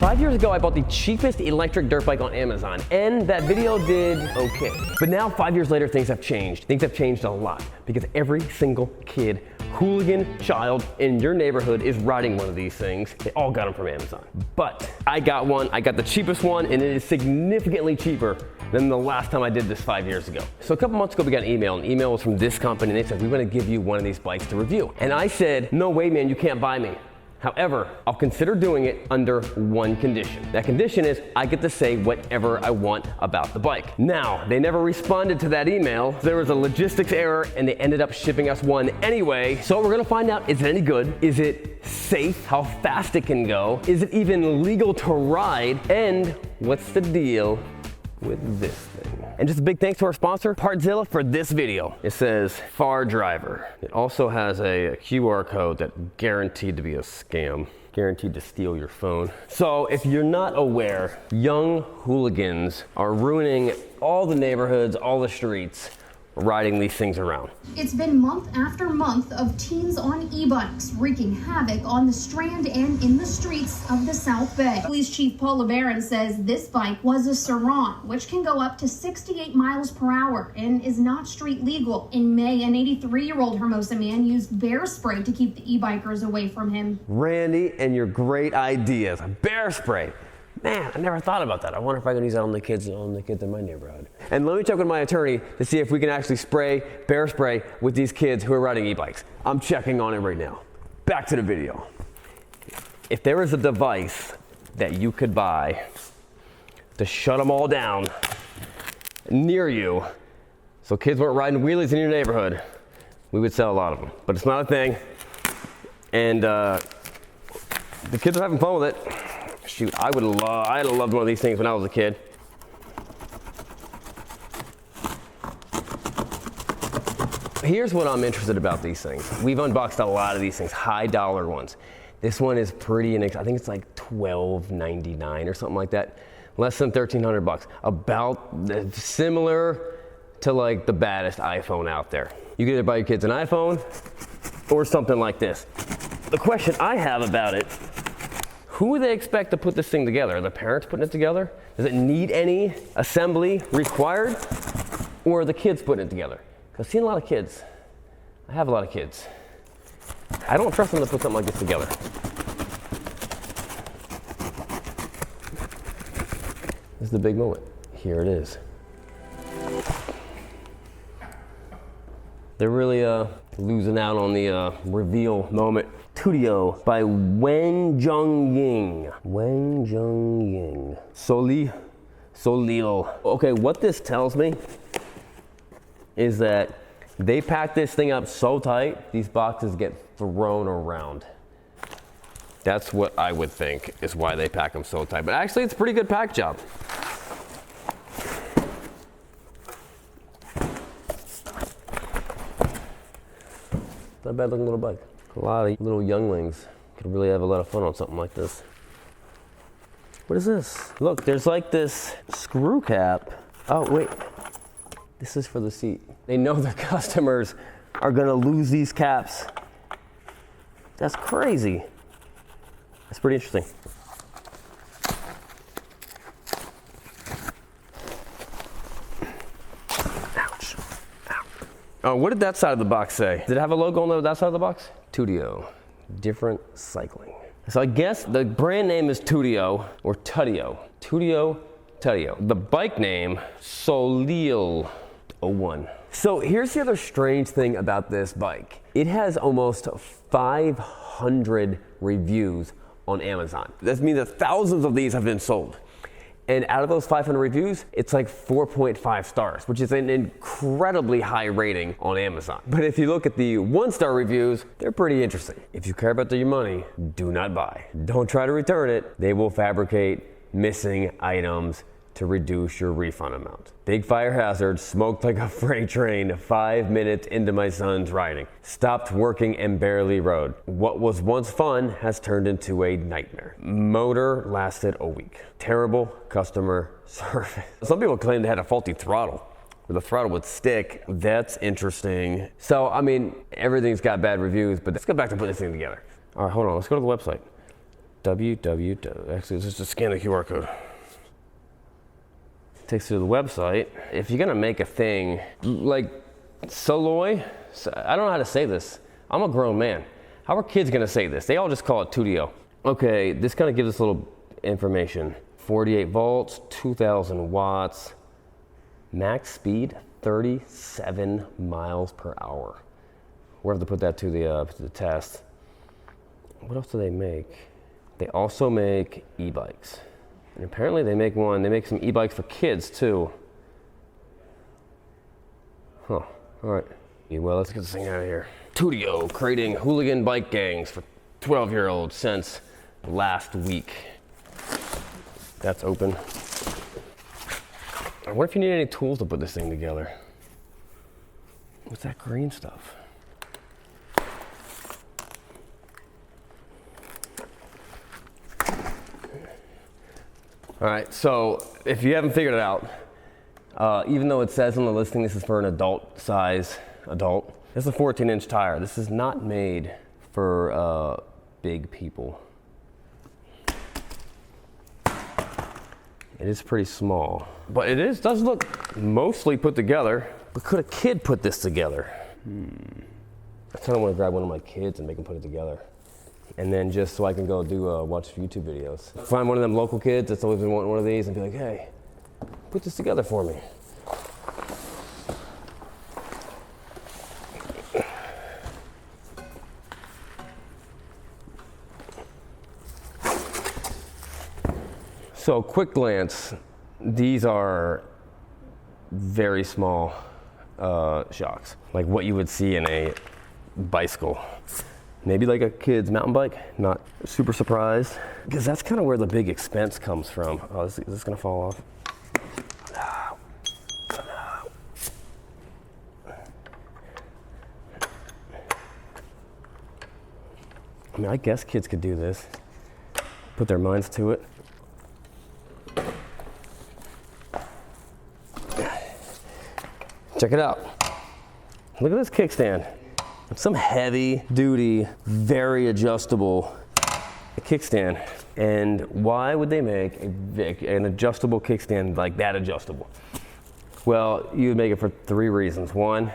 5 years ago, I bought the cheapest electric dirt bike on Amazon, and that video did okay. But now, 5 years later, things have changed. Things have changed a lot because every single kid, hooligan, child in your neighborhood is riding one of these things. They all got them from Amazon. But I got one, I got the cheapest one, and it is significantly cheaper than the last time I did this 5 years ago. So a couple months ago, we got an email. An email was from this company, and they said, we want to give you one of these bikes to review. And I said, no way, man, you can't buy me. However, I'll consider doing it under one condition. That condition is I get to say whatever I want about the bike. Now, they never responded to that email. There was a logistics error and they ended up shipping us one anyway. So we're gonna find out, is it any good? Is it safe? How fast it can go? Is it even legal to ride? And what's the deal with this thing? And just a big thanks to our sponsor, Partzilla, for this video. It says Far Driver. It also has a QR code that guaranteed to be a scam, guaranteed to steal your phone. So if you're not aware, young hooligans are ruining all the neighborhoods, all the streets, riding these things around. It's been month after month of teens on e-bikes wreaking havoc on the Strand and in the streets of the South Bay. Police Chief Paul LeBaron says this bike was a Sur-Ron, which can go up to 68 miles per hour and is not street legal. In May, an 83-year-old Hermosa man used bear spray to keep the e-bikers away from him. Randy and your great ideas. Bear spray. Man, I never thought about that. I wonder if I can use that on the kids in my neighborhood. And let me check with my attorney to see if we can actually spray bear spray with these kids who are riding e-bikes. I'm checking on it right now. Back to the video. If there is a device that you could buy to shut them all down near you, so kids weren't riding wheelies in your neighborhood, we would sell a lot of them. But it's not a thing. And the kids are having fun with it. Shoot, I'd have loved one of these things when I was a kid. Here's what I'm interested about these things. We've unboxed a lot of these things, high dollar ones. This one is pretty, I think it's like $12.99 or something like that. Less than 1,300 bucks. About similar to like the baddest iPhone out there. You can either buy your kids an iPhone or something like this. The question I have about it, who do they expect to put this thing together? Are the parents putting it together? Does it need any assembly required? Or are the kids putting it together? Because I've seen a lot of kids. I have a lot of kids. I don't trust them to put something like this together. This is the big moment. Here it is. They're really losing out on the reveal moment. Tudio by Wen Zhongying. Wen Zhongying. Solil. Okay, what this tells me is that they pack this thing up so tight, these boxes get thrown around. That's what I would think is why they pack them so tight. But actually, it's a pretty good pack job. Not a bad looking little bike. A lot of little younglings could really have a lot of fun on something like this. What is this? Look, there's like this screw cap. Oh, wait. This is for the seat. They know their customers are gonna lose these caps. That's crazy. That's pretty interesting. Ouch. Ow. Oh, what did that side of the box say? Did it have a logo on that side of the box? Tudio, different cycling. So I guess the brand name is Tudio or Tudio. Tudio. The bike name, Solil 01. So here's the other strange thing about this bike. It has almost 500 reviews on Amazon. That means that thousands of these have been sold. And out of those 500 reviews, it's like 4.5 stars, which is an incredibly high rating on Amazon. But if you look at the 1-star reviews, they're pretty interesting. If you care about your money, do not buy. Don't try to return it. They will fabricate missing items to reduce your refund amount. Big fire hazard, smoked like a freight train 5 minutes into my son's riding. Stopped working and barely rode. What was once fun has turned into a nightmare. Motor lasted a week. Terrible customer service. Some people claim they had a faulty throttle, where the throttle would stick. That's interesting. So, I mean, everything's got bad reviews, but let's go back to putting this thing together. All right, hold on, let's go to the website. www. Actually, let's just scan the QR code. Takes you to the website. If you're gonna make a thing like Soloy, I don't know how to say this. I'm a grown man. How are kids gonna say this? They all just call it 2DO. Okay, this kind of gives us a little information. 48 volts, 2,000 watts, max speed 37 miles per hour. We're gonna have to put that to the test. What else do they make? They also make e-bikes. And apparently they make some e-bikes for kids too. Huh, all right. Well, let's get this thing out of here. 2DO creating hooligan bike gangs for 12-year-olds since last week. That's open. I wonder if you need any tools to put this thing together. What's that green stuff? All right, so if you haven't figured it out, even though it says on the listing this is for an adult size, this is a 14-inch tire. This is not made for big people. It is pretty small, but it does look mostly put together. But could a kid put this together? I kind of want to grab one of my kids and make them put it together. And then just so I can go watch YouTube videos. Find one of them local kids that's always been wanting one of these and be like, hey, put this together for me. So quick glance, these are very small shocks, like what you would see in a bicycle. Maybe like a kid's mountain bike, not super surprised, because that's kind of where the big expense comes from. Oh, is this gonna fall off? I mean, I guess kids could do this, put their minds to it. Check it out. Look at this kickstand. It's some heavy duty, very adjustable kickstand. And why would they make an adjustable kickstand like that adjustable? Well, you would make it for 3 reasons. 1,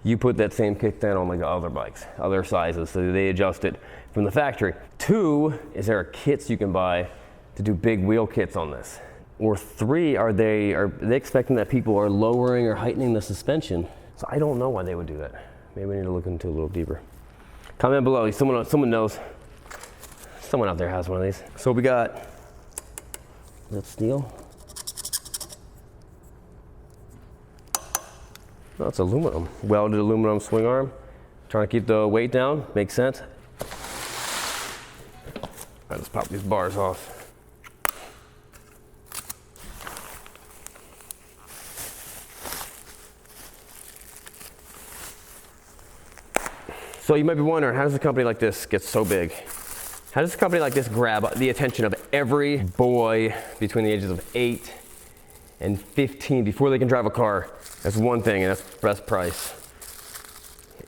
you put that same kickstand on like other bikes, other sizes, so they adjust it from the factory. 2, is there kits you can buy to do big wheel kits on this? Or 3, are they expecting that people are lowering or heightening the suspension? So I don't know why they would do that. Maybe we need to look into it a little deeper. Comment below, someone knows. Someone out there has one of these. So we got, is that steel? No, it's aluminum. Welded aluminum swing arm. Trying to keep the weight down, makes sense. I'll just pop these bars off. So you might be wondering, how does a company like this get so big? How does a company like this grab the attention of every boy between the ages of 8 and 15 before they can drive a car? That's one thing, and that's best price.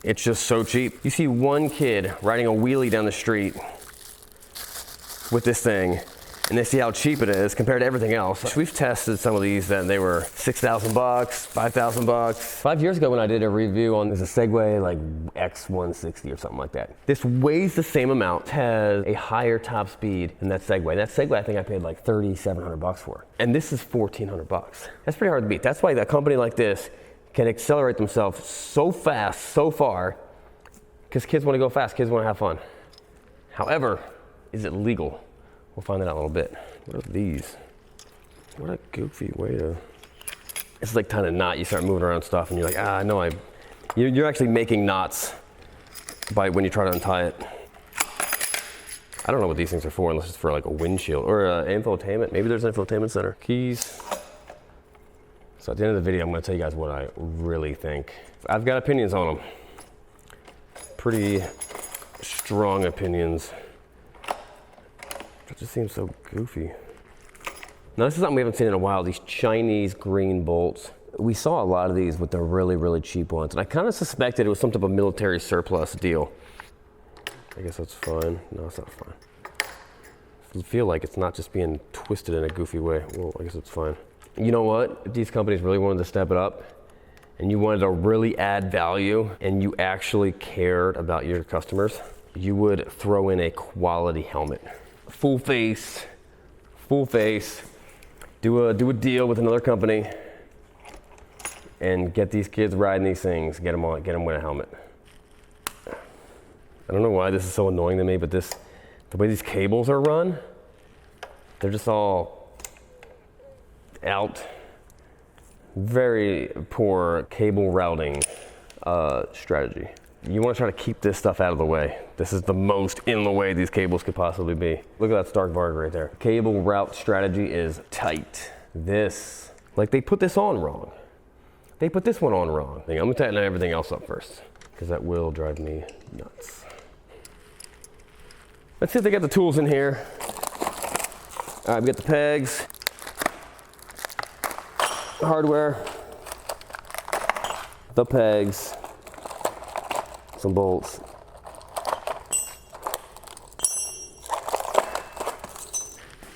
It's just so cheap. You see one kid riding a wheelie down the street with this thing, and they see how cheap it is compared to everything else. We've tested some of these, and they were $6,000, $5,000. 5 years ago when I did a review on, there's a Segway like X160 or something like that. This weighs the same amount, has a higher top speed than that Segway. That Segway I think I paid like $3,700 for. And this is $1,400. That's pretty hard to beat. That's why a company like this can accelerate themselves so fast, so far, because kids want to go fast, kids want to have fun. However, is it legal? We'll find that out in a little bit. What are these? What a goofy way to... It's like kind of knot. You start moving around stuff and you're like, no, you're actually making knots when you try to untie it. I don't know what these things are for unless it's for like a windshield or infotainment. Maybe there's an infotainment center. Keys. So at the end of the video, I'm going to tell you guys what I really think. I've got opinions on them. Pretty strong opinions. It just seems so goofy. Now this is something we haven't seen in a while, these Chinese green bolts. We saw a lot of these with the really, really cheap ones, and I kind of suspected it was some type of military surplus deal. I guess that's fine. No, it's not fine. Does it feel like it's not just being twisted in a goofy way? Well, I guess it's fine. You know what? If these companies really wanted to step it up and you wanted to really add value and you actually cared about your customers, you would throw in a quality helmet. Full face, do a deal with another company and get these kids riding these things, get them with a helmet. I don't know why this is so annoying to me, but the way these cables are run, they're just all out. Very poor cable routing strategy. You want to try to keep this stuff out of the way. This is the most in the way these cables could possibly be. Look at that Stark Varg right there. Cable route strategy is tight. Like they put this on wrong. They put this one on wrong. I'm gonna tighten everything else up first, because that will drive me nuts. Let's see if they got the tools in here. All right, we got the pegs, hardware, the pegs, some bolts.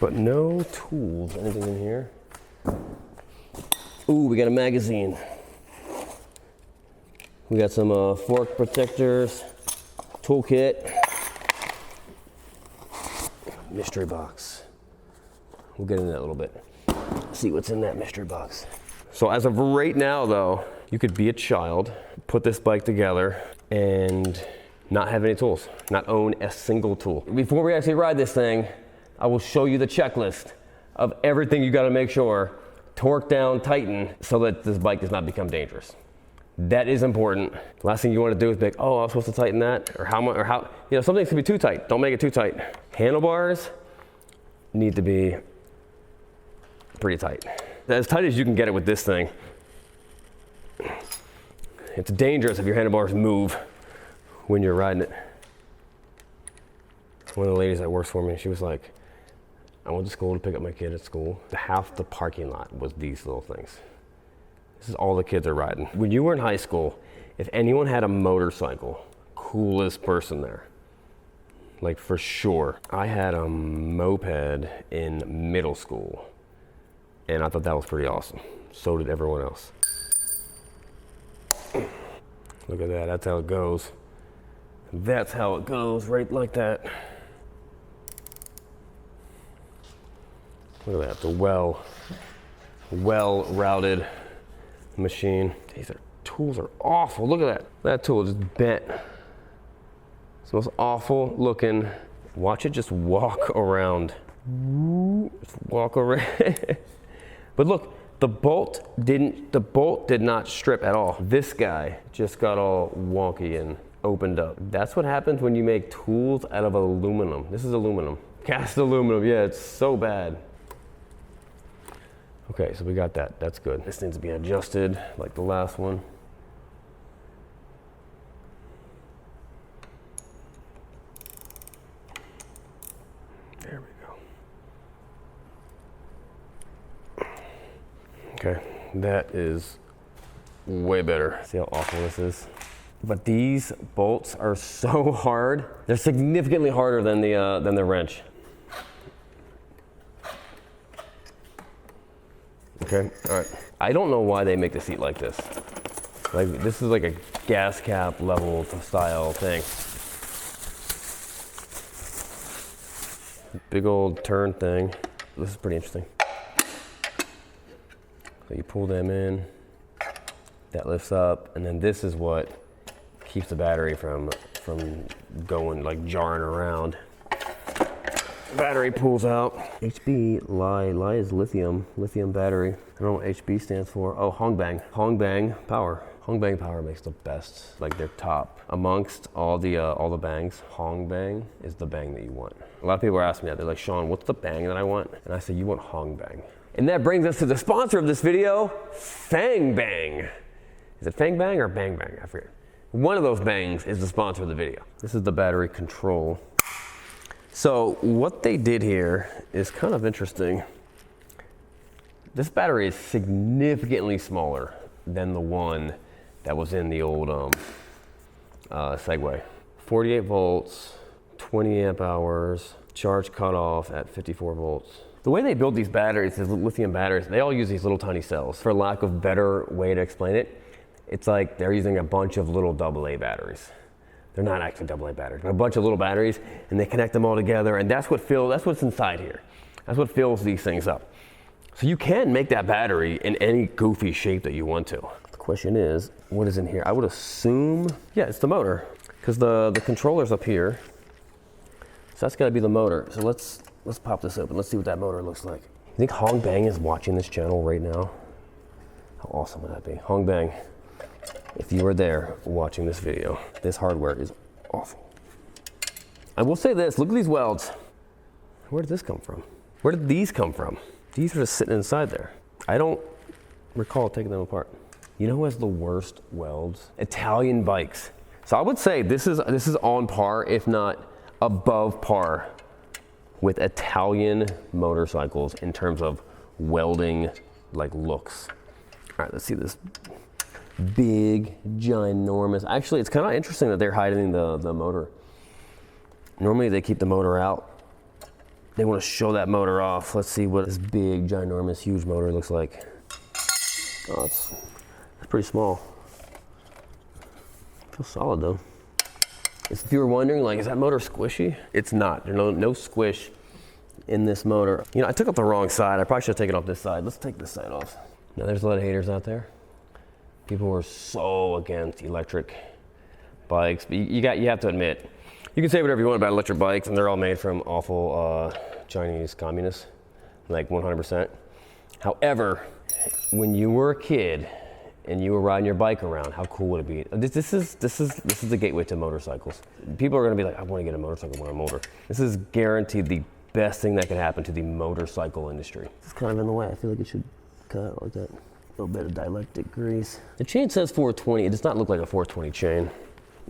But no tools, anything in here? Ooh, we got a magazine. We got some fork protectors, toolkit, mystery box. We'll get into that a little bit. See what's in that mystery box. So as of right now though, you could be a child, put this bike together and not have any tools, not own a single tool. Before we actually ride this thing, I will show you the checklist of everything you gotta make sure, torque down, tighten, so that this bike does not become dangerous. That is important. The last thing you wanna do is be like, oh, I'm supposed to tighten that, or how, some things can be too tight. Don't make it too tight. Handlebars need to be pretty tight. As tight as you can get it with this thing. It's dangerous if your handlebars move when you're riding it. One of the ladies that works for me, she was like, I went to school to pick up my kid at school. Half the parking lot was these little things. This is all the kids are riding. When you were in high school, if anyone had a motorcycle, coolest person there. Like for sure. I had a moped in middle school and I thought that was pretty awesome. So did everyone else. Look at that, that's how it goes. That's how it goes, right like that. Look at that, the well routed machine. These tools are awful. Look at that. That tool just bent. It's the most awful looking. Watch it just walk around. Just walk around. But look, the bolt did not strip at all. This guy just got all wonky and opened up. That's what happens when you make tools out of aluminum. This is aluminum. Cast aluminum, yeah, it's so bad. Okay, so we got that. That's good. This needs to be adjusted like the last one. There we go. Okay, that is way better. See how awful this is? But these bolts are so hard. They're significantly harder than the wrench. Okay, all right. I don't know why they make the seat like this. Like, this is like a gas cap level style thing. Big old turn thing. This is pretty interesting. So you pull them in, that lifts up, and then this is what keeps the battery from going, like jarring around. Battery pulls out. HB, Li is lithium battery. I don't know what HB stands for. Oh, Hongbang Power. Hongbang Power makes the best, like their top. Amongst all the bangs, Hongbang is the bang that you want. A lot of people are asking me that. They're like, Sean, what's the bang that I want? And I say, you want Hongbang. And that brings us to the sponsor of this video, Fang Bang. Is it Fang Bang or Bang Bang? I forget. One of those bangs is the sponsor of the video. This is the battery control. So what they did here is kind of interesting. This battery is significantly smaller than the one that was in the old Segway. 48 volts, 20 amp hours. Charge cutoff at 54 volts. The way they build these batteries, these lithium batteries, they all use these little tiny cells. For lack of better way to explain it, it's like they're using a bunch of little AA batteries. They're not actually AA batteries, but a bunch of little batteries, and they connect them all together, and that's what's inside here. That's what fills these things up. So you can make that battery in any goofy shape that you want to. The question is, what is in here? I would assume, yeah, it's the motor, because the controller's up here. So that's gotta be the motor. So let's pop this open. Let's see what that motor looks like. You think Hong Bang is watching this channel right now? How awesome would that be? Hong Bang, if you were there watching this video, this hardware is awful. I will say this, look at these welds. Where did this come from? Where did these come from? These are just sitting inside there. I don't recall taking them apart. You know who has the worst welds? Italian bikes. So I would say this is on par, if not above par, with Italian motorcycles in terms of welding like looks. All right, let's see this big, ginormous. Actually, it's kind of interesting that they're hiding the motor. Normally they keep the motor out. They want to show that motor off. Let's see what this big, ginormous, huge motor looks like. Oh, it's pretty small. Feels solid though. If you were wondering, like, is that motor squishy? It's not. There's no squish in this motor. You know, I took off the wrong side. I probably should have taken off this side. Let's take this side off. Now, there's a lot of haters out there. People who are so against electric bikes. But you have to admit, you can say whatever you want about electric bikes, and they're all made from awful Chinese communists, like 100%. However, when you were a kid and you were riding your bike around, how cool would it be? This is the gateway to motorcycles. People are gonna be like, I wanna get a motorcycle when I'm older. This is guaranteed the best thing that can happen to the motorcycle industry. It's kind of in the way. I feel like it should cut out like that. A little bit of dielectric grease. The chain says 420. It does not look like a 420 chain.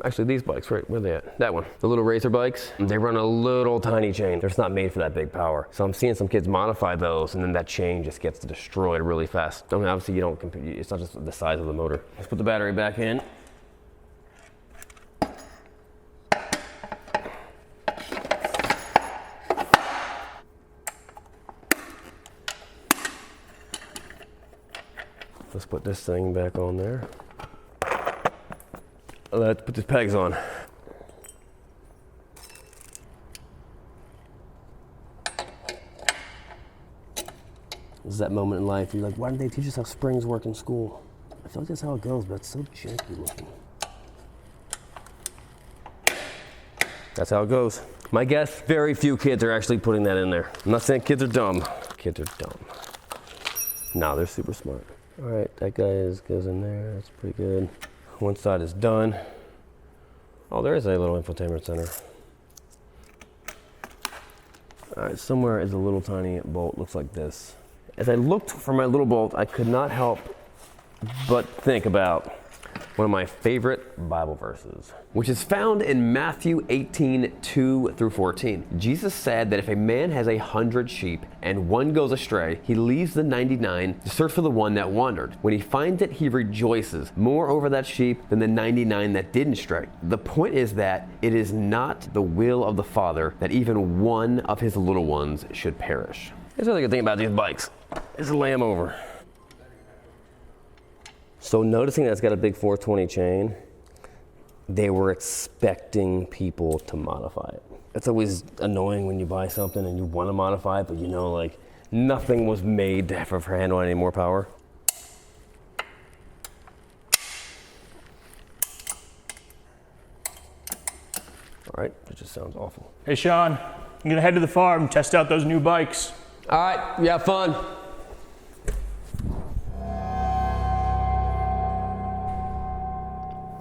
Actually, these bikes, right, where are they at? That one. The little racer bikes, they run a little tiny chain. They're just not made for that big power. So I'm seeing some kids modify those, and then that chain just gets destroyed really fast. I mean, obviously you don't compare, it's not just the size of the motor. Let's put the battery back in. Let's put this thing back on there. Let's put these pegs on. This is that moment in life you're like, why didn't they teach us how springs work in school? I feel like that's how it goes, but it's so janky looking. That's how it goes. My guess, very few kids are actually putting that in there. I'm not saying kids are dumb. Kids are dumb. No, they're super smart. All right, that guy goes in there. That's pretty good. One side is done. Oh, there is a little infotainment center. All right, somewhere is a little tiny bolt, looks like this. As I looked for my little bolt, I could not help but think about one of my favorite Bible verses, which is found in Matthew 18:2-14. Jesus said that if a man has 100 sheep and one goes astray, he leaves the 99 to search for the one that wandered. When he finds it, he rejoices more over that sheep than the 99 that didn't stray. The point is that it is not the will of the Father that even one of his little ones should perish. Here's the other good thing about these bikes. Just lay them over. So noticing that it's got a big 420 chain, they were expecting people to modify it. It's always annoying when you buy something and you want to modify it, but you know, like, nothing was made to handle any more power. All right, it just sounds awful. Hey Sean, I'm gonna head to the farm and test out those new bikes. All right, you have fun.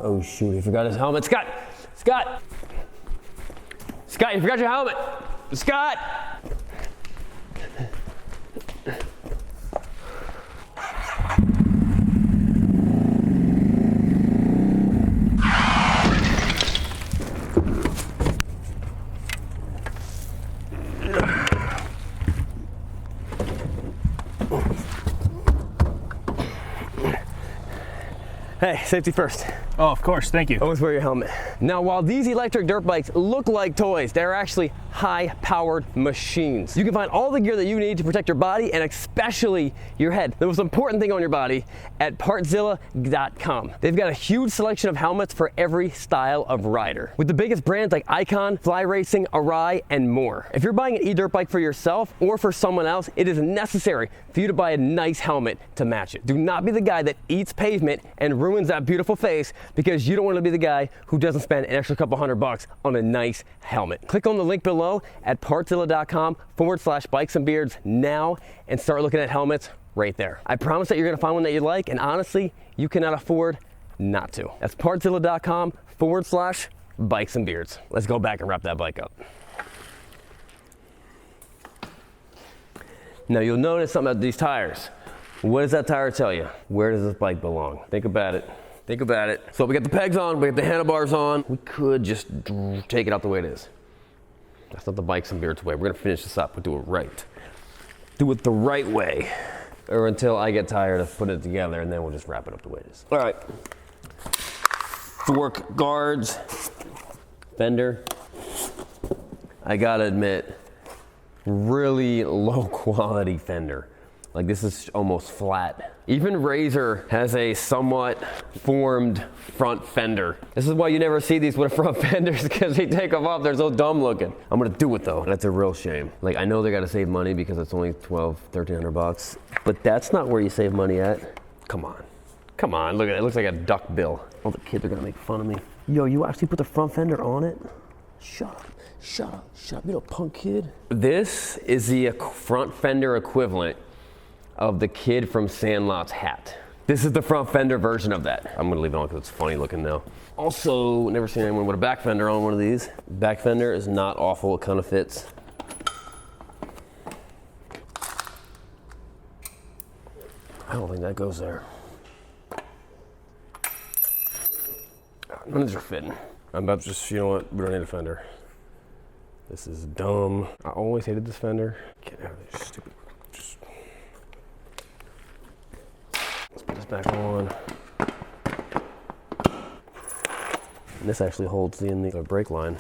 Oh shoot, he forgot his helmet. Scott! Scott! Scott, you forgot your helmet! Scott! Hey, safety first. Oh, of course, thank you. Always wear your helmet. Now, while these electric dirt bikes look like toys, they're actually high-powered machines. You can find all the gear that you need to protect your body and especially your head, the most important thing on your body, at partzilla.com. They've got a huge selection of helmets for every style of rider, with the biggest brands like Icon, Fly Racing, Arai, and more. If you're buying an e-dirt bike for yourself or for someone else, it is necessary for you to buy a nice helmet to match it. Do not be the guy that eats pavement and ruins that beautiful face because you don't want to be the guy who doesn't spend an extra couple $100 on a nice helmet. Click on the link below at partzilla.com/bikes and beards now and start looking at helmets right there. I promise that you're going to find one that you like, and honestly, you cannot afford not to. That's partzilla.com/bikes and beards. Let's go back and wrap that bike up. Now you'll notice something about these tires. What does that tire tell you? Where does this bike belong? Think about it. Think about it. So we got the pegs on, we got the handlebars on. We could just take it out the way it is. That's not the Bikes and Beards way. We're gonna finish this up. We'll do it right. Do it the right way. Or until I get tired of putting it together, and then we'll just wrap it up the way it is. All right. Fork guards, fender. I gotta admit, really low quality fender. Like this is almost flat. Even Razor has a somewhat formed front fender. This is why you never see these with front fenders, because they take them off, they're so dumb looking. I'm gonna do it though. That's a real shame. Like I know they gotta save money because it's only $1,200-1,300 bucks, but that's not where you save money at. Come on, come on, look at it, it looks like a duck bill. All the kids are gonna make fun of me. Yo, you actually put the front fender on it? Shut up, shut up, shut up, you little punk kid. This is the front fender equivalent of the kid from Sandlot's hat. This is the front fender version of that. I'm gonna leave it on because it's funny looking now. Also, never seen anyone with a back fender on one of these. Back fender is not awful, it kind of fits. I don't think that goes there. None of these are fitting. I'm about to just, you know what, we don't need a fender. This is dumb. I always hated this fender. Can't have this stupid. Let's put this back on. And this actually holds the brake line.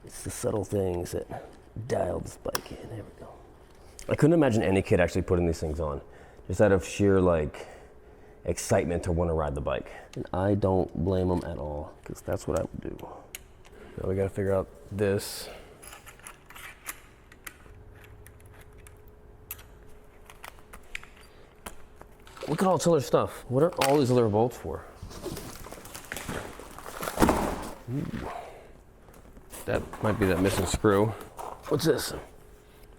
It's the subtle things that dial this bike in. There we go. I couldn't imagine any kid actually putting these things on, just out of sheer like excitement to want to ride the bike. And I don't blame them at all, because that's what I would do. Now we got to figure out this. Look at all this other stuff. What are all these other bolts for? Ooh. That might be that missing screw. What's this?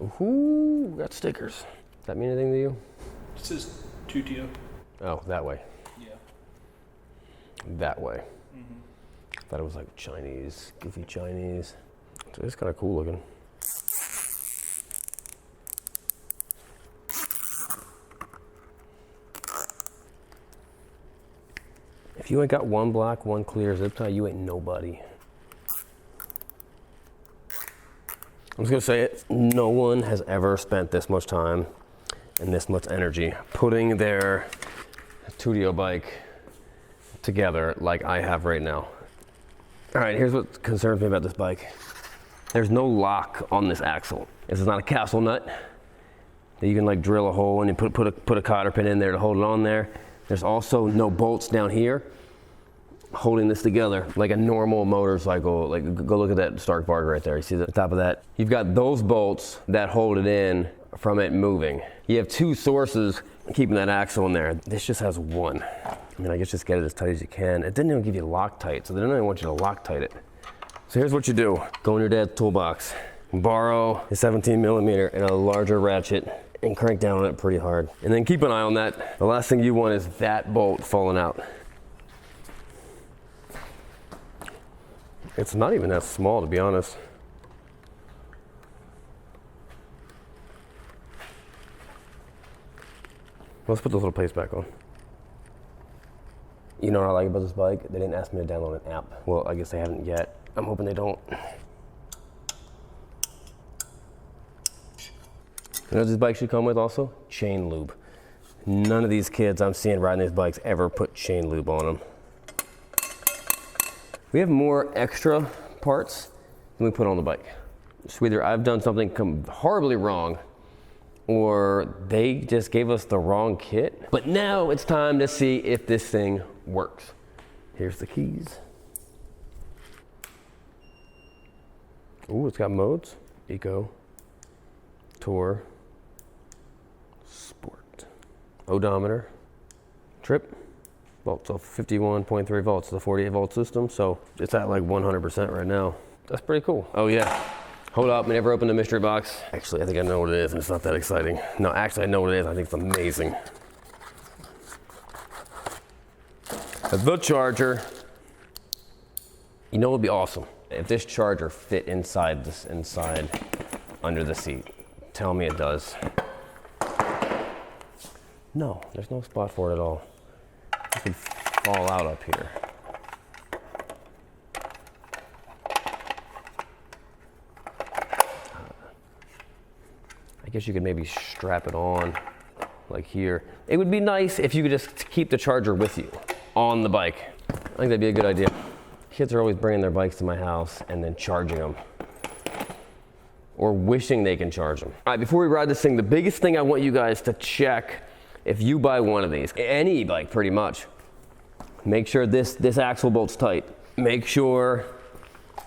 Ooh, we got stickers. Does that mean anything to you? It says Tutio. Oh, that way. Yeah. That way. I thought it was like Chinese, goofy Chinese. So it's kind of cool looking. If you ain't got one black, one clear zip tie, you ain't nobody. I'm just gonna say it, no one has ever spent this much time and this much energy putting their Tutio bike together like I have right now. All right, here's what concerns me about this bike. There's no lock on this axle. This is not a castle nut that you can like drill a hole in and put a cotter pin in there to hold it on there. There's also no bolts down here holding this together like a normal motorcycle. Like go look at that Stark Varg right there. You see the top of that? You've got those bolts that hold it in from it moving. You have two sources keeping that axle in there. This just has one. I mean, I guess just get it as tight as you can. It didn't even give you Loctite, so they don't even want you to Loctite it. So here's what you do. Go in your dad's toolbox, borrow a 17mm and a larger ratchet, and crank down on it pretty hard. And then keep an eye on that. The last thing you want is that bolt falling out. It's not even that small, to be honest. Let's put those little plates back on. You know what I like about this bike? They didn't ask me to download an app. Well, I guess they haven't yet. I'm hoping they don't. You know what this bike should come with also? Chain lube. None of these kids I'm seeing riding these bikes ever put chain lube on them. We have more extra parts than we put on the bike. So either I've done something horribly wrong, or they just gave us the wrong kit. But now it's time to see if this thing works. Here's the keys. Ooh, it's got modes. Eco, Tour, Sport. Odometer, trip, volts, so 51.3 volts, the 48 volt system. So it's at like 100% right now. That's pretty cool. Oh yeah. Hold up, we never opened the mystery box. Actually, I think I know what it is, and it's not that exciting. No, actually, I know what it is. I think it's amazing. The charger. You know what would be awesome? If this charger fit inside under the seat. Tell me it does. No, there's no spot for it at all. It could fall out up here. I guess you could maybe strap it on like here. It would be nice if you could just keep the charger with you on the bike. I think that'd be a good idea. Kids are always bringing their bikes to my house and then charging them, or wishing they can charge them. All right, before we ride this thing, the biggest thing I want you guys to check if you buy one of these, any bike pretty much, make sure this axle bolt's tight. Make sure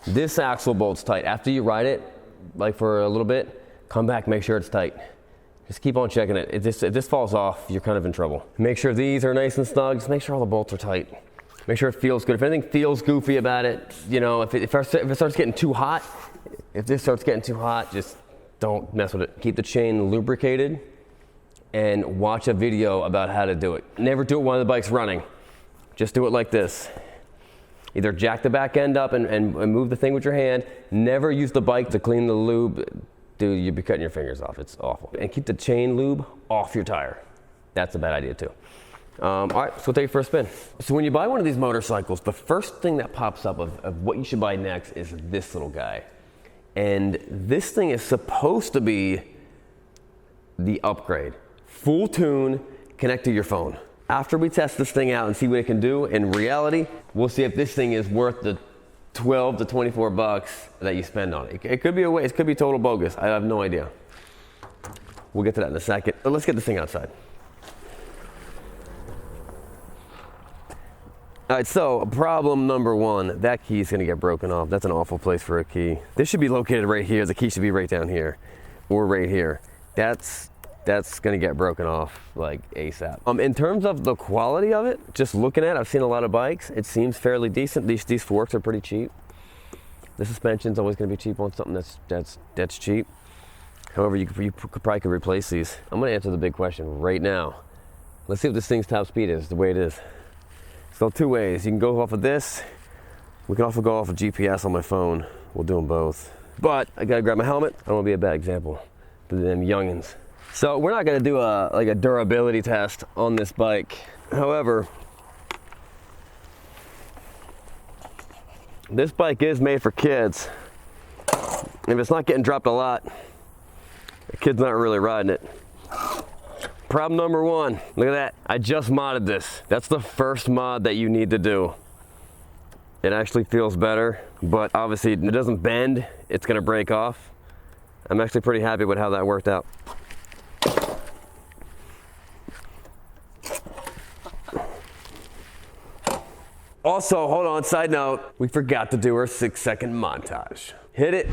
this axle bolt's tight. After you ride it, like for a little bit, come back, make sure it's tight. Just keep on checking it. If this falls off, you're kind of in trouble. Make sure these are nice and snug. Just make sure all the bolts are tight. Make sure it feels good. If anything feels goofy about it, you know, if it starts getting too hot, if this starts getting too hot, just don't mess with it. Keep the chain lubricated and watch a video about how to do it. Never do it while the bike's running. Just do it like this. Either jack the back end up and move the thing with your hand. Never use the bike to clean the lube. Dude, you'd be cutting your fingers off. It's awful. And keep the chain lube off your tire. That's a bad idea too. All right, so we'll take it for a spin. So when you buy one of these motorcycles, the first thing that pops up of what you should buy next is this little guy. And this thing is supposed to be the upgrade. Full tune, connect to your phone. After we test this thing out and see what it can do, in reality, we'll see if this thing is worth the 12 to 24 bucks that you spend on it. It could be a waste, it could be total bogus. I have no idea. We'll get to that in a second. But let's get this thing outside. All right, so problem number one, that key is gonna get broken off. That's an awful place for a key. This should be located right here. The key should be right down here or right here. That's gonna get broken off like ASAP. In terms of the quality of it, just looking at it, I've seen a lot of bikes. It seems fairly decent. These forks are pretty cheap. The suspension's always gonna be cheap on something that's cheap. However, you probably could replace these. I'm gonna answer the big question right now. Let's see what this thing's top speed is, the way it is. So two ways, you can go off of this. We can also go off of GPS on my phone. We'll do them both. But I gotta grab my helmet. I don't wanna be a bad example for them youngins. So we're not gonna do a durability test on this bike. However, this bike is made for kids. If it's not getting dropped a lot, the kid's not really riding it. Problem number one, look at that. I just modded this. That's the first mod that you need to do. It actually feels better, but obviously it doesn't bend. It's gonna break off. I'm actually pretty happy with how that worked out. Also, hold on, side note, we forgot to do our 6-second montage. Hit it.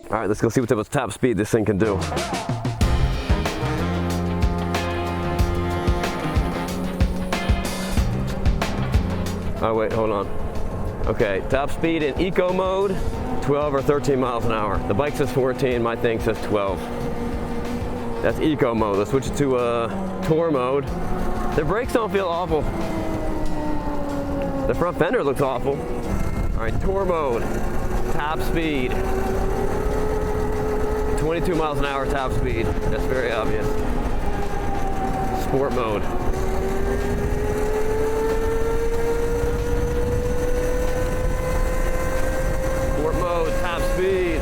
All right, let's go see what type of top speed this thing can do. Oh wait, hold on. Okay, top speed in eco mode, 12 or 13 miles an hour. The bike says 14, my thing says 12. That's eco mode. Let's switch it to tour mode. The brakes don't feel awful. The front fender looks awful. All right, tour mode, top speed. 22 miles an hour top speed. That's very obvious. Sport mode. All 22 . 22 miles an hour top speed. 22 miles an hour top speed. That's very obvious. Sport mode. 22 miles an hour top speed. That's very obvious. Sport mode. 22 miles an hour top speed. 22 miles an hour top speed. That's very obvious. Sport mode. speed.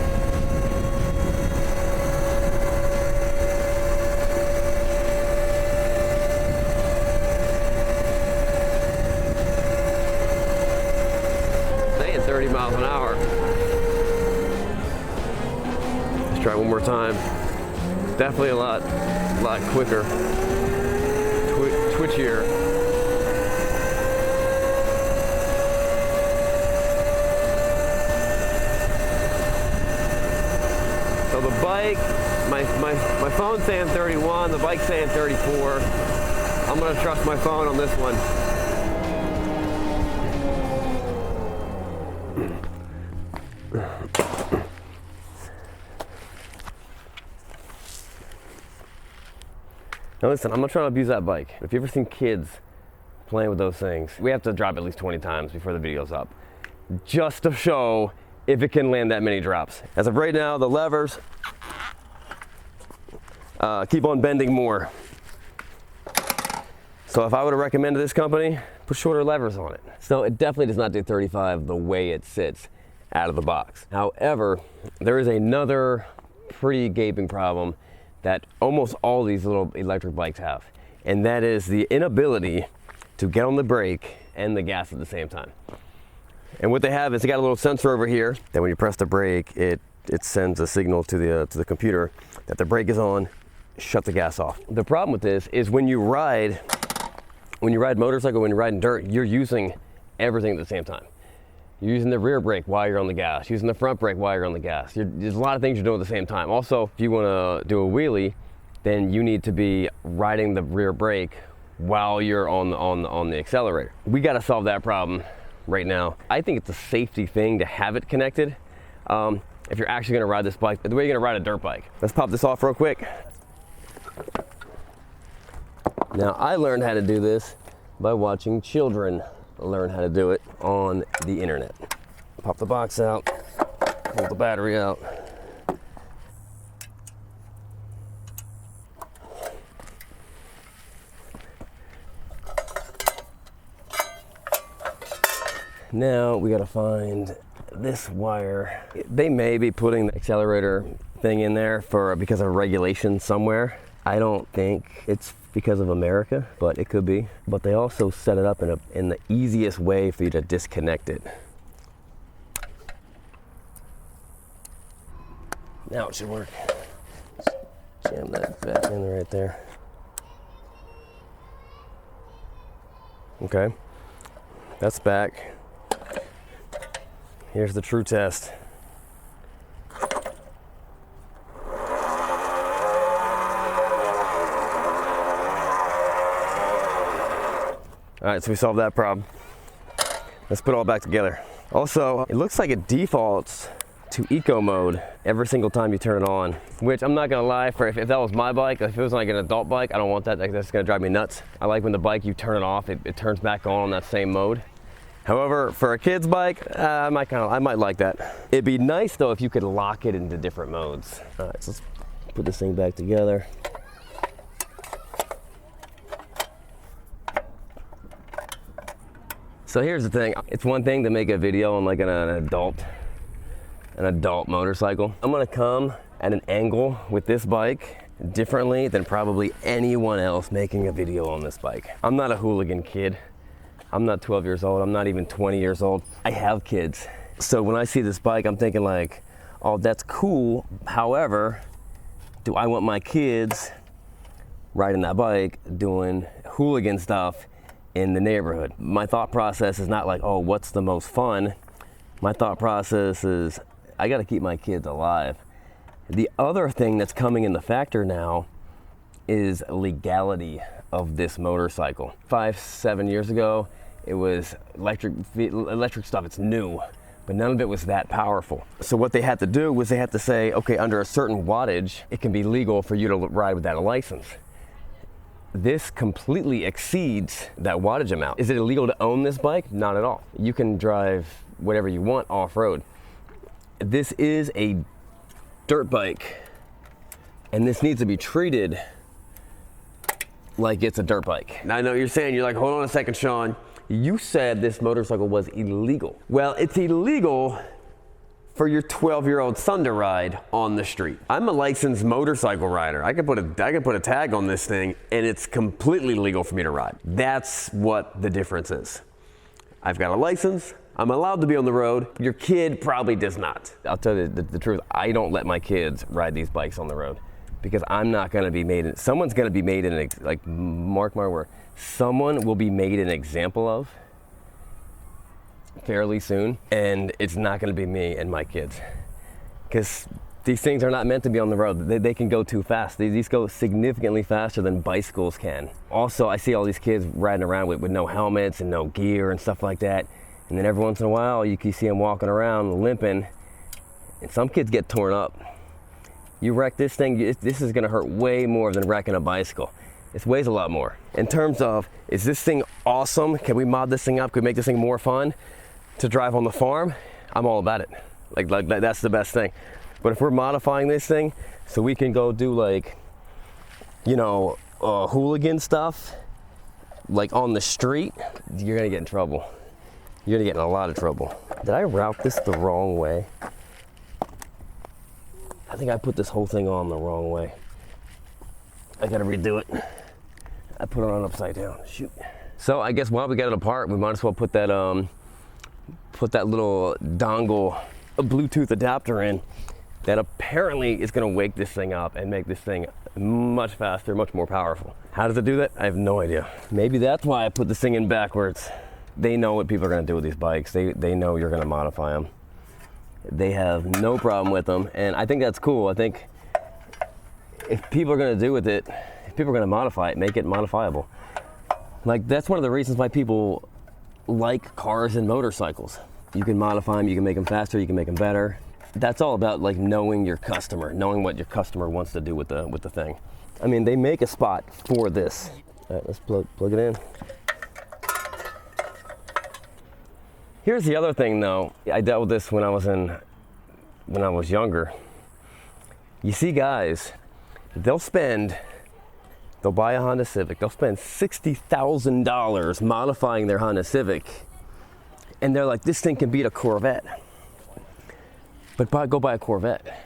Saying 30 miles an hour. Let's try it one more time. Definitely a lot quicker. Twitchier. So the bike, my phone's saying 31, the bike's saying 34. I'm gonna trust my phone on this one. Now listen, I'm not trying to abuse that bike. If you've ever seen kids playing with those things, we have to drop at least 20 times before the video's up, just to show if it can land that many drops. As of right now, the levers keep on bending more. So if I would have recommended this company, put shorter levers on it. So it definitely does not do 35 the way it sits out of the box. However, there is another pretty gaping problem that almost all these little electric bikes have, and that is the inability to get on the brake and the gas at the same time. And what they have is they got a little sensor over here that when you press the brake, it sends a signal to the computer that the brake is on, shut the gas off. The problem with this is when you ride motorcycle, when you're riding dirt, you're using everything at the same time. You're using the rear brake while you're on the gas, using the front brake while you're on the gas. There's a lot of things you're doing at the same time. Also, if you want to do a wheelie, then you need to be riding the rear brake while you're on the accelerator. We got to solve that problem right now. I think it's a safety thing to have it connected. If you're actually going to ride this bike, the way you're going to ride a dirt bike. Let's pop this off real quick. Now, I learned how to do this by watching children learn how to do it on the internet. Pop the box out, pull the battery out. Now we gotta find this wire. They may be putting the accelerator thing in there because of regulation somewhere. I don't think it's because of America, but it could be. But they also set it up in the easiest way for you to disconnect it. Now it should work. Jam that back in right there. Okay, that's back. Here's the true test. All right, so we solved that problem. Let's put it all back together. Also, it looks like it defaults to eco mode every single time you turn it on, which I'm not gonna lie, if that was my bike, if it was like an adult bike, I don't want that. That's gonna drive me nuts. I like when the bike, you turn it off, it turns back on that same mode. However, for a kid's bike, I might like that. It'd be nice though if you could lock it into different modes. All right, so let's put this thing back together. So here's the thing. It's one thing to make a video on like an adult motorcycle. I'm gonna come at an angle with this bike differently than probably anyone else making a video on this bike. I'm not a hooligan kid. I'm not 12 years old. I'm not even 20 years old. I have kids. So when I see this bike, I'm thinking like, oh, that's cool. However, do I want my kids riding that bike doing hooligan stuff in the neighborhood? My thought process is not like, oh, what's the most fun? My thought process is, I gotta keep my kids alive. The other thing that's coming in the factor now is legality of this motorcycle. 5-7 years ago, it was electric stuff, it's new, but none of it was that powerful. So what they had to do was they had to say, okay, under a certain wattage, it can be legal for you to ride without a license. This completely exceeds that wattage amount. Is it illegal to own this bike? Not at all. You can drive whatever you want off-road. This is a dirt bike, and this needs to be treated like it's a dirt bike. Now I know what you're saying, you're like, hold on a second, Sean. You said this motorcycle was illegal. Well, it's illegal for your 12-year-old son to ride on the street. I'm a licensed motorcycle rider. I can put a tag on this thing and it's completely legal for me to ride. That's what the difference is. I've got a license. I'm allowed to be on the road. Your kid probably does not. I'll tell you the truth. I don't let my kids ride these bikes on the road because I'm not going to be made. Someone's going to be made like mark my word. Someone will be made an example of fairly soon, and it's not going to be me and my kids because these things are not meant to be on the road. They can go too fast. These go significantly faster than bicycles can. Also, I see all these kids riding around with no helmets and no gear and stuff like that. And then every once in a while, you can see them walking around limping, and some kids get torn up. You wreck this thing, this is gonna hurt way more than wrecking a bicycle. It weighs a lot more. In terms of, is this thing awesome? Can we mod this thing up? Can we make this thing more fun to drive on the farm? I'm all about it. Like that's the best thing. But if we're modifying this thing so we can go do like, you know, hooligan stuff, like on the street, you're gonna get in trouble. You're gonna get in a lot of trouble. Did I route this the wrong way? I think I put this whole thing on the wrong way. I gotta redo it. I put it on upside down, shoot. So I guess while we got it apart, we might as well put that little dongle, a Bluetooth adapter in that apparently is gonna wake this thing up and make this thing much faster, much more powerful. How does it do that? I have no idea. Maybe that's why I put this thing in backwards. They know what people are gonna do with these bikes. They know you're gonna modify them. They have no problem with them, and I think that's cool. I think if people are gonna do with it, if people are gonna modify it, make it modifiable. Like, that's one of the reasons why people like cars and motorcycles. You can modify them, you can make them faster, you can make them better. That's all about like knowing your customer, knowing what your customer wants to do with the thing. I mean, they make a spot for this. All right, let's plug it in. Here's the other thing though. I dealt with this when I was younger. You see guys, they'll buy a Honda Civic, they'll spend $60,000 modifying their Honda Civic, and they're like, this thing can beat a Corvette. But go buy a Corvette.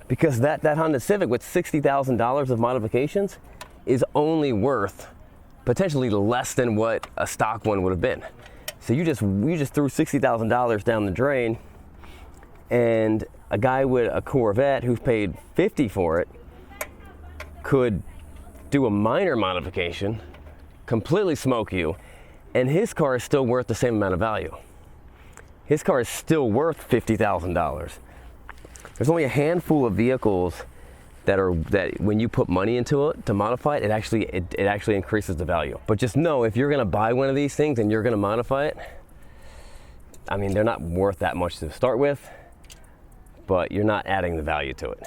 Because that Honda Civic with $60,000 of modifications is only worth potentially less than what a stock one would have been. So you just threw $60,000 down the drain, and a guy with a Corvette who's paid $50,000 for it could do a minor modification, completely smoke you, and his car is still worth the same amount of value. His car is still worth $50,000. There's only a handful of vehicles that when you put money into it to modify it, it actually increases the value. But just know, if you're gonna buy one of these things and you're gonna modify it, I mean, they're not worth that much to start with, but you're not adding the value to it.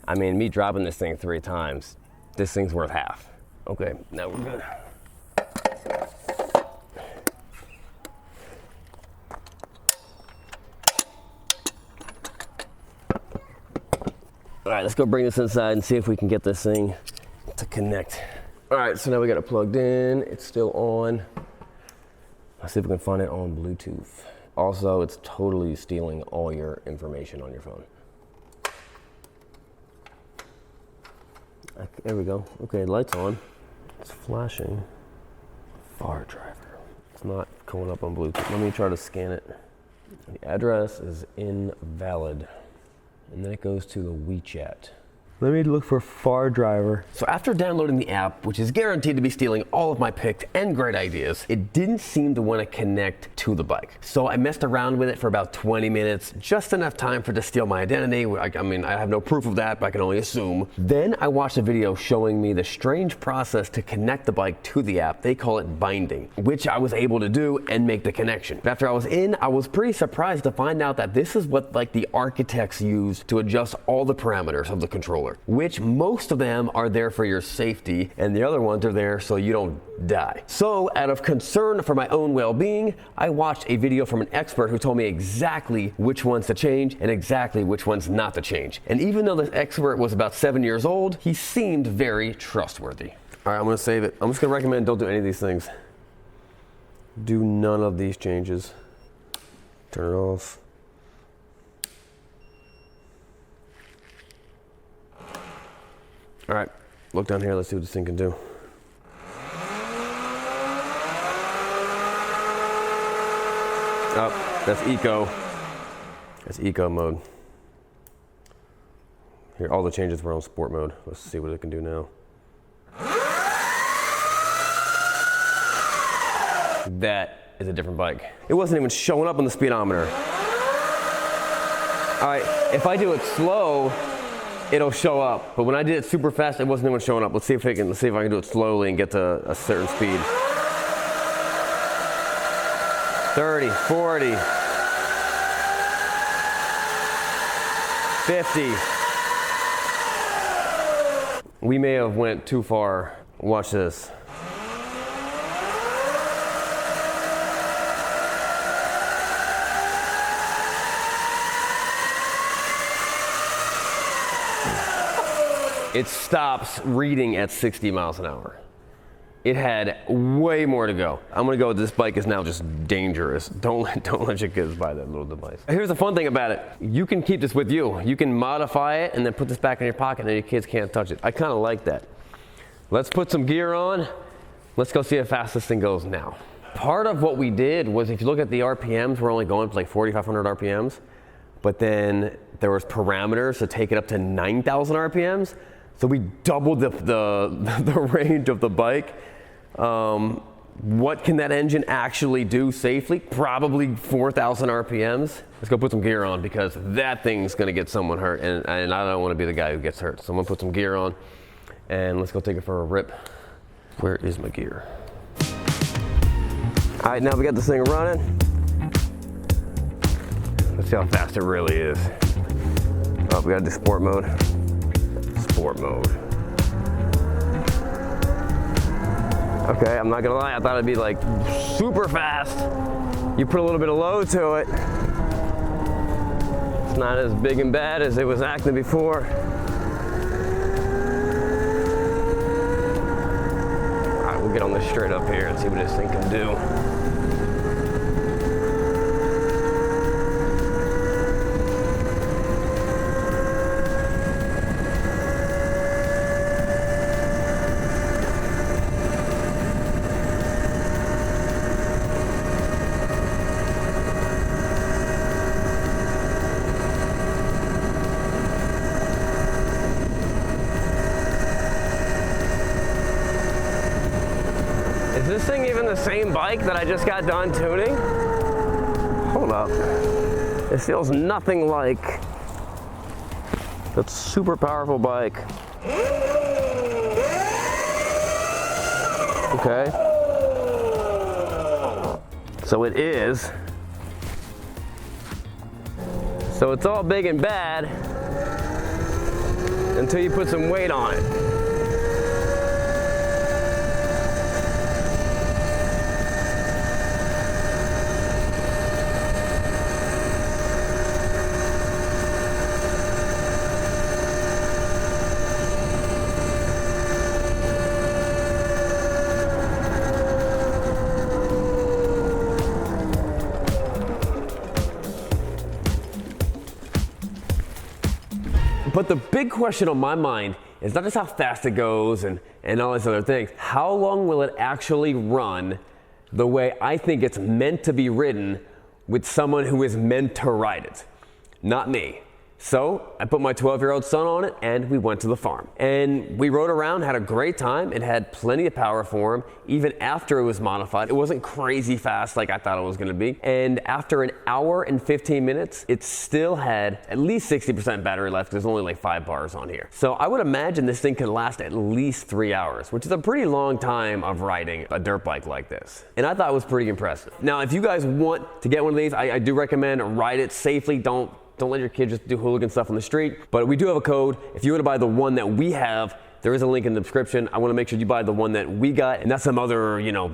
I mean, me dropping this thing 3 times, this thing's worth half. Okay, now we're good. All right, let's go bring this inside and see if we can get this thing to connect. All right, so now we got it plugged in. It's still on. Let's see if we can find it on Bluetooth. Also, it's totally stealing all your information on your phone. There we go. Okay, light's on. It's flashing. Far driver. It's not going up on Bluetooth. Let me try to scan it. The address is invalid. And then it goes to the WeChat. Let me look for Far Driver. So after downloading the app, which is guaranteed to be stealing all of my picks and great ideas, it didn't seem to want to connect to the bike. So I messed around with it for about 20 minutes, just enough time for it to steal my identity. I mean, I have no proof of that, but I can only assume. Then I watched a video showing me the strange process to connect the bike to the app. They call it binding, which I was able to do and make the connection. But after I was in, I was pretty surprised to find out that this is what like the architects use to adjust all the parameters of the controller, which most of them are there for your safety, and the other ones are there so you don't die. So out of concern for my own well-being, I watched a video from an expert who told me exactly which ones to change and exactly which ones not to change. And even though this expert was about 7 years old, he seemed very trustworthy. All right, I'm gonna save it. I'm just gonna recommend don't do any of these things. Do none of these changes. Turn it off. All right, look down here. Let's see what this thing can do. Oh, that's eco. That's eco mode. Here, all the changes were on sport mode. Let's see what it can do now. That is a different bike. It wasn't even showing up on the speedometer. All right, if I do it slow, it'll show up. But when I did it super fast, it wasn't even showing up. Let's see if I can do it slowly and get to a certain speed. 30, 40, 50. We may have went too far. Watch this. It stops reading at 60 miles an hour. It had way more to go. I'm gonna go, this bike is now just dangerous. Don't let your kids buy that little device. Here's the fun thing about it. You can keep this with you. You can modify it and then put this back in your pocket and your kids can't touch it. I kinda like that. Let's put some gear on. Let's go see how fast this thing goes now. Part of what we did was, if you look at the RPMs, we're only going for like 4,500 RPMs, but then there was parameters to take it up to 9,000 RPMs. So we doubled the range of the bike. What can that engine actually do safely? Probably 4,000 RPMs. Let's go put some gear on, because that thing's gonna get someone hurt, and I don't wanna be the guy who gets hurt. So I'm gonna put some gear on, and let's go take it for a rip. Where is my gear? All right, now we got this thing running. Let's see how fast it really is. Oh, we gotta do sport mode. Sport mode. Okay, I'm not gonna lie, I thought it'd be like super fast. You put a little bit of load to it. It's not as big and bad as it was acting before. All right, we'll get on this straight up here and see what this thing can do. Is this thing even the same bike that I just got done tuning? Hold up. It feels nothing like that super powerful bike. Okay. So it is. So it's all big and bad until you put some weight on it. But the big question on my mind is not just how fast it goes and all these other things. How long will it actually run the way I think it's meant to be ridden with someone who is meant to ride it? Not me. So I put my 12-year-old son on it and we went to the farm. And we rode around, had a great time. It had plenty of power for him. Even after it was modified, it wasn't crazy fast like I thought it was gonna be. And after an hour and 15 minutes, it still had at least 60% battery left. There's only like 5 bars on here. So I would imagine this thing could last at least 3 hours, which is a pretty long time of riding a dirt bike like this. And I thought it was pretty impressive. Now, if you guys want to get one of these, I do recommend ride it safely. Don't let your kids just do hooligan stuff on the street. But we do have a code. If you want to buy the one that we have, there is a link in the description. I want to make sure you buy the one that we got, and that's some other, not